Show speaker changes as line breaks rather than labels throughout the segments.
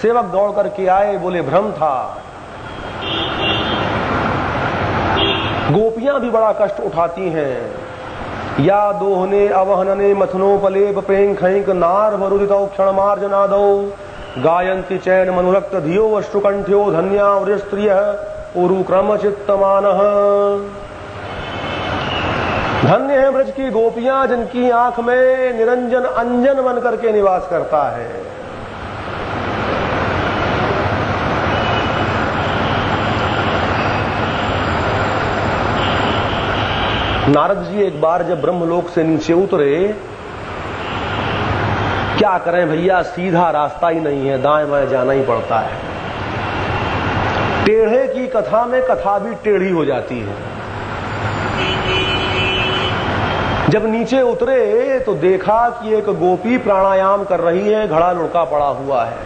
सेवक दौड़ करके आए, बोले भ्रम था। गोपियां भी बड़ा कष्ट उठाती हैं। या दोहने अवहनने मथनोपलेप प्रेम खैक नार वरुदितौ क्षण मार्जनादौ गायन्ति चैन मनुरक्त धियो अश्रुकंठ्यो धन्या वृस्त्रियः उरुक्रम चित्तमानः। धन्य है ब्रज की गोपियां जिनकी आंख में निरंजन अंजन बन करके निवास करता है। नारद जी एक बार जब ब्रह्मलोक से नीचे उतरे, क्या करें भैया, सीधा रास्ता ही नहीं है, दाएं बाएं जाना ही पड़ता है। टेढ़े की कथा में कथा भी टेढ़ी हो जाती है। जब नीचे उतरे तो देखा कि एक गोपी प्राणायाम कर रही है, घड़ा लुढ़का पड़ा हुआ है।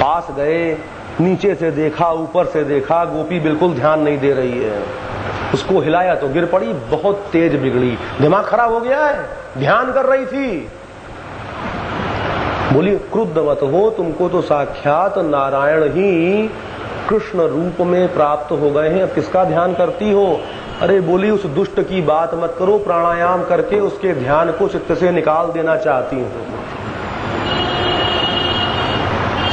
पास गए, नीचे से देखा, ऊपर से देखा, गोपी बिल्कुल ध्यान नहीं दे रही है। उसको हिलाया तो गिर पड़ी, बहुत तेज बिगड़ी, दिमाग खराब हो गया है, ध्यान कर रही थी। बोली क्रुद्ध मत हो, तुमको तो साक्षात नारायण ही कृष्ण रूप में प्राप्त हो गए हैं, अब किसका ध्यान करती हो? अरे बोली उस दुष्ट की बात मत करो, प्राणायाम करके उसके ध्यान को चित्त से निकाल देना चाहती हूं।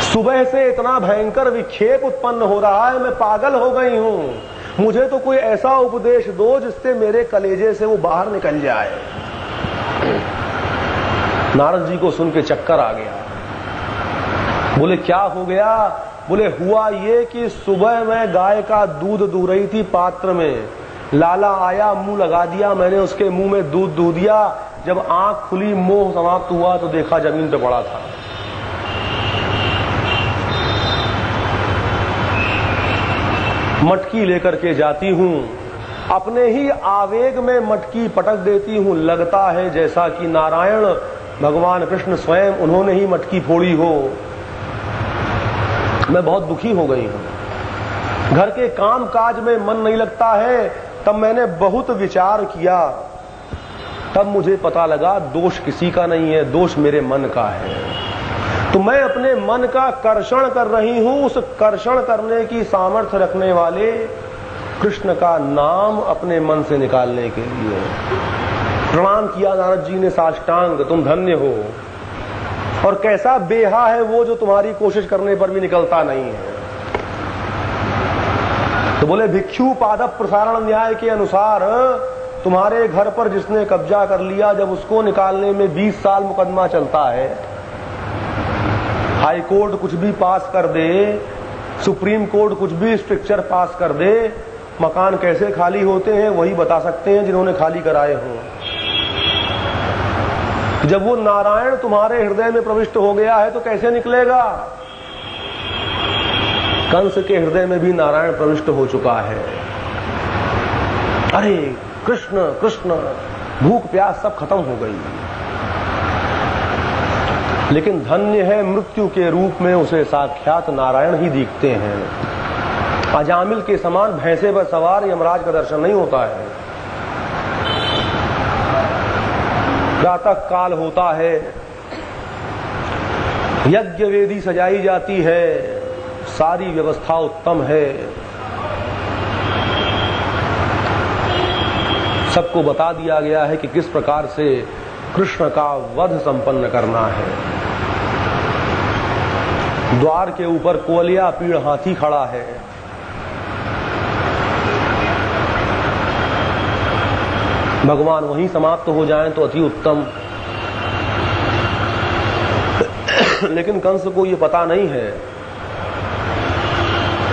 सुबह से इतना भयंकर विक्षेप उत्पन्न हो रहा है, मैं पागल हो गई हूं। मुझे तो कोई ऐसा उपदेश दो जिससे मेरे कलेजे से वो बाहर निकल जाए। नारद जी को सुन के चक्कर आ गया। बोले क्या हो गया? बोले हुआ ये कि सुबह मैं गाय का दूध दूह रही थी पात्र में, लाला आया, मुंह लगा दिया, मैंने उसके मुंह में दूध दूह दिया। जब आंख खुली, मोह समाप्त हुआ तो देखा जमीन पे पड़ा था। मटकी लेकर के जाती हूं, अपने ही आवेग में मटकी पटक देती हूं, लगता है जैसा कि नारायण भगवान कृष्ण स्वयं उन्होंने ही मटकी फोड़ी हो। मैं बहुत दुखी हो गई हूं, घर के काम काज में मन नहीं लगता है। तब मैंने बहुत विचार किया, तब मुझे पता लगा दोष किसी का नहीं है, दोष मेरे मन का है। तो मैं अपने मन का कर्षण कर रही हूं, उस कर्षण करने की सामर्थ्य रखने वाले कृष्ण का नाम अपने मन से निकालने के लिए। प्रणाम किया नारद जी ने साष्टांग, तुम धन्य हो। और कैसा बेहा है वो जो तुम्हारी कोशिश करने पर भी निकलता नहीं है। तो बोले भिक्षु पादप प्रसारण न्याय के अनुसार तुम्हारे घर पर जिसने कब्जा कर लिया, जब उसको निकालने में 20 साल मुकदमा चलता है, हाई कोर्ट कुछ भी पास कर दे, सुप्रीम कोर्ट कुछ भी स्ट्रिक्चर पास कर दे, मकान कैसे खाली होते हैं वही बता सकते हैं जिन्होंने खाली कराए हों। जब वो नारायण तुम्हारे हृदय में प्रविष्ट हो गया है तो कैसे निकलेगा? कंस के हृदय में भी नारायण प्रविष्ट हो चुका है। अरे कृष्ण कृष्ण, भूख प्यास सब खत्म हो गई। लेकिन धन्य है, मृत्यु के रूप में उसे साक्षात नारायण ही दिखते हैं। अजामिल के समान भैंसे पर सवार यमराज का दर्शन नहीं होता है। प्रातः काल होता है, यज्ञ वेदी सजाई जाती है, सारी व्यवस्था उत्तम है। सबको बता दिया गया है कि किस प्रकार से कृष्ण का वध संपन्न करना है। द्वार के ऊपर कोलिया पीड़ हाथी खड़ा है। भगवान वहीं समाप्त हो जाएं तो अति उत्तम। लेकिन कंस को ये पता नहीं है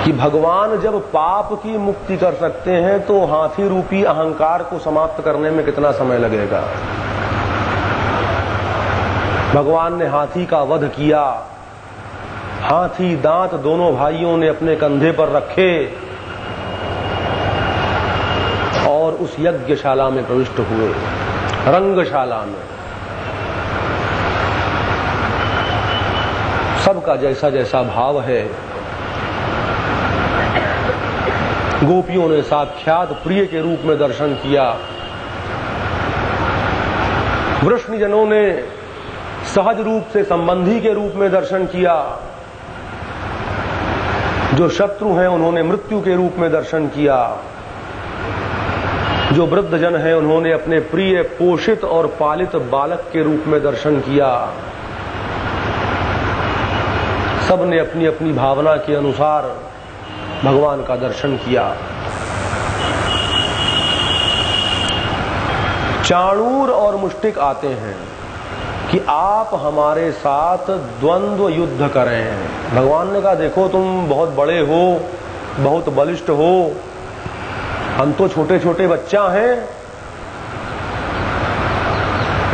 कि भगवान जब पाप की मुक्ति कर सकते हैं तो हाथी रूपी अहंकार को समाप्त करने में कितना समय लगेगा। भगवान ने हाथी का वध किया, हाथी दांत दोनों भाइयों ने अपने कंधे पर रखे और उस यज्ञशाला में प्रविष्ट हुए, रंगशाला में। सबका जैसा जैसा भाव है। गोपियों ने साक्षात प्रिय के रूप में दर्शन किया। वृष्णिजनों ने सहज रूप से संबंधी के रूप में दर्शन किया। जो शत्रु हैं उन्होंने मृत्यु के रूप में दर्शन किया। जो वृद्ध जन हैं उन्होंने अपने प्रिय पोषित और पालित बालक के रूप में दर्शन किया। सबने अपनी अपनी भावना के अनुसार भगवान का दर्शन किया। चाणूर और मुष्टिक आते हैं कि आप हमारे साथ द्वंद्व युद्ध करें। भगवान ने कहा देखो तुम बहुत बड़े हो, बहुत बलिष्ठ हो, हम तो छोटे छोटे बच्चा हैं,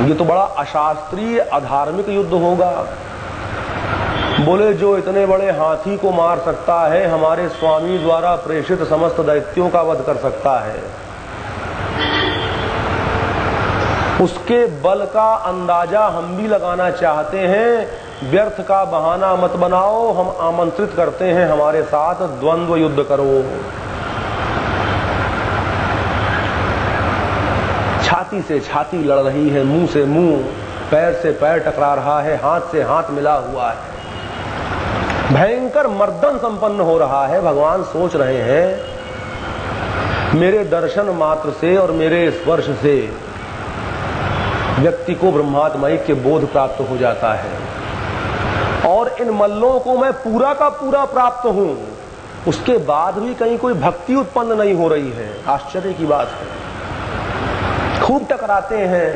ये तो बड़ा अशास्त्रीय अधार्मिक युद्ध होगा। बोले जो इतने बड़े हाथी को मार सकता है, हमारे स्वामी द्वारा प्रेषित समस्त दैत्यों का वध कर सकता है, उसके बल का अंदाजा हम भी लगाना चाहते हैं। व्यर्थ का बहाना मत बनाओ, हम आमंत्रित करते हैं हमारे साथ द्वंद्व युद्ध करो। छाती से छाती लड़ रही है, मुंह से मुंह, पैर से पैर टकरा रहा है, हाथ से हाथ मिला हुआ है, भयंकर मर्दन संपन्न हो रहा है। भगवान सोच रहे हैं मेरे दर्शन मात्र से और मेरे स्पर्श से व्यक्ति को ब्रह्मात्मय के बोध प्राप्त हो जाता है, और इन मल्लों को मैं पूरा का पूरा प्राप्त हूं, उसके बाद भी कहीं कोई भक्ति उत्पन्न नहीं हो रही है। आश्चर्य की बात है। खूब टकराते हैं,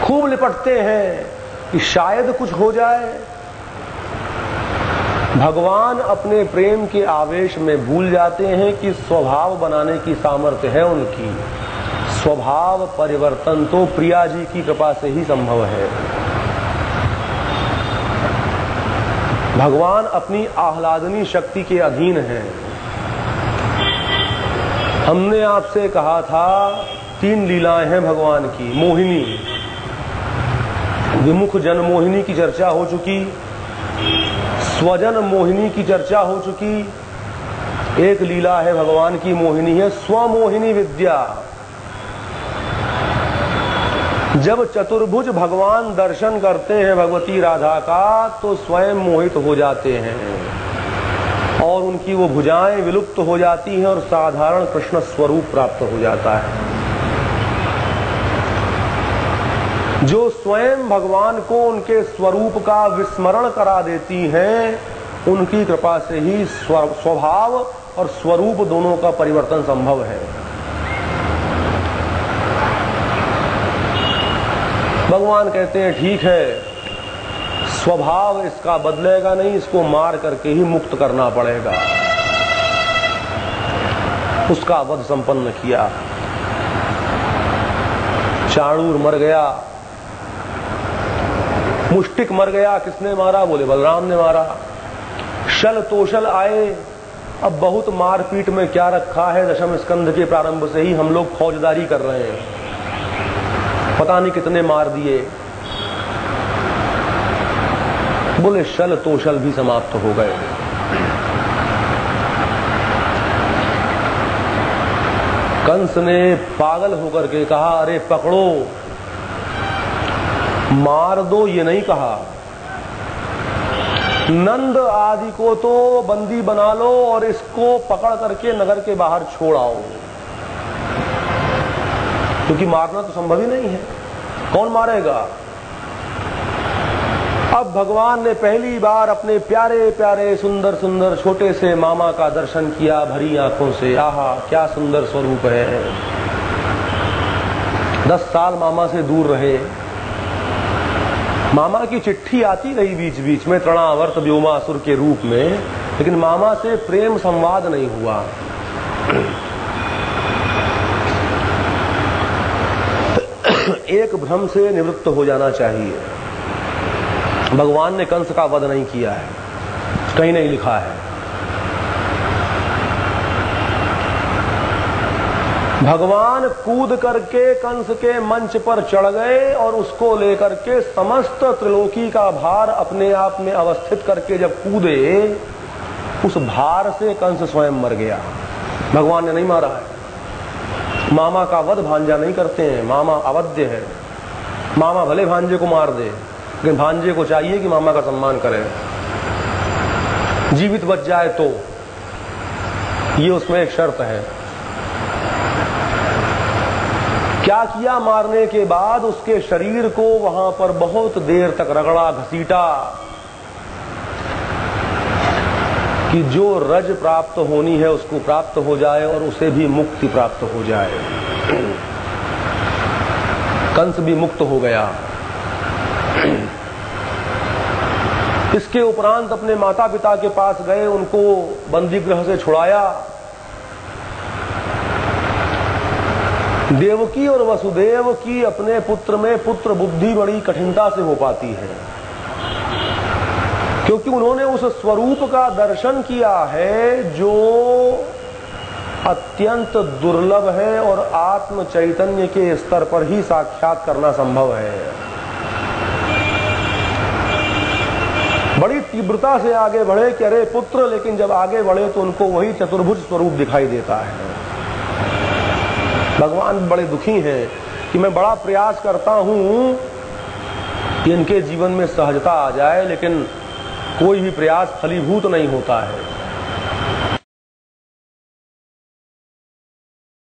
खूब लिपटते हैं कि शायद कुछ हो जाए। भगवान अपने प्रेम के आवेश में भूल जाते हैं कि स्वभाव बनाने की सामर्थ्य है उनकी। स्वभाव परिवर्तन तो प्रिया जी की कृपा से ही संभव है। भगवान अपनी आह्लादनी शक्ति के अधीन हैं। हमने आपसे कहा था 3 लीलाएं हैं भगवान की। मोहिनी, विमुख जन मोहिनी की चर्चा हो चुकी, स्वजन मोहिनी की चर्चा हो चुकी। एक लीला है भगवान की मोहिनी है स्वमोहिनी विद्या। जब चतुर्भुज भगवान दर्शन करते हैं भगवती राधा का तो स्वयं मोहित हो जाते हैं और उनकी वो भुजाएं विलुप्त हो जाती हैं और साधारण कृष्ण स्वरूप प्राप्त हो जाता है। जो स्वयं भगवान को उनके स्वरूप का विस्मरण करा देती हैं, उनकी कृपा से ही स्वभाव और स्वरूप दोनों का परिवर्तन संभव है। भगवान कहते हैं ठीक है, स्वभाव इसका बदलेगा नहीं, इसको मार करके ही मुक्त करना पड़ेगा। उसका वध संपन्न किया। चाणूर मर गया, मुष्टिक मर गया। किसने मारा? बोले बलराम ने मारा। शल तोषल आए। अब बहुत मारपीट में क्या रखा है, दशम स्कंध के प्रारंभ से ही हम लोग फौजदारी कर रहे हैं। पता नहीं कितने मार दिए। बोले शल तोषल भी समाप्त हो गए। कंस ने पागल होकर के कहा अरे पकड़ो, मार दो ये नहीं कहा, नंद आदि को तो बंदी बना लो और इसको पकड़ करके नगर के बाहर छोड़ आओ, क्योंकि मारना तो संभव ही नहीं है, कौन मारेगा। अब भगवान ने पहली बार अपने प्यारे प्यारे सुंदर सुंदर छोटे से मामा का दर्शन किया भरी आंखों से। आहा क्या सुंदर स्वरूप है। 10 साल मामा से दूर रहे। मामा की चिट्ठी आती रही बीच बीच में तृणावर्त व्योमासुर के रूप में, लेकिन मामा से प्रेम संवाद नहीं हुआ। एक भ्रम से निवृत्त हो जाना चाहिए। भगवान ने कंस का वध नहीं किया है, कहीं नहीं लिखा है। भगवान कूद करके कंस के मंच पर चढ़ गए और उसको लेकर के समस्त त्रिलोकी का भार अपने आप में अवस्थित करके जब कूदे, उस भार से कंस स्वयं मर गया। भगवान ने नहीं मारा है। मामा का वध भांजा नहीं करते हैं, मामा अवध्य है। मामा भले भांजे को मार दे, लेकिन भांजे को चाहिए कि मामा का सम्मान करें, जीवित बच जाए तो। ये उसमें एक शर्त है। क्या किया, मारने के बाद उसके शरीर को वहां पर बहुत देर तक रगड़ा घसीटा कि जो रज प्राप्त होनी है उसको प्राप्त हो जाए और उसे भी मुक्ति प्राप्त हो जाए। कंस भी मुक्त हो गया। इसके उपरांत अपने माता पिता के पास गए, उनको बंदी गृह से छुड़ाया। देवकी और वसुदेव की अपने पुत्र में पुत्र बुद्धि बड़ी कठिनता से हो पाती है, क्योंकि उन्होंने उस स्वरूप का दर्शन किया है जो अत्यंत दुर्लभ है और आत्म चैतन्य के स्तर पर ही साक्षात करना संभव है। बड़ी तीव्रता से आगे बढ़े कि अरे पुत्र, लेकिन जब आगे बढ़े तो उनको वही चतुर्भुज स्वरूप दिखाई देता है। भगवान बड़े दुखी हैं कि मैं बड़ा प्रयास करता हूं कि इनके जीवन में सहजता आ जाए, लेकिन कोई भी प्रयास फलीभूत नहीं होता है।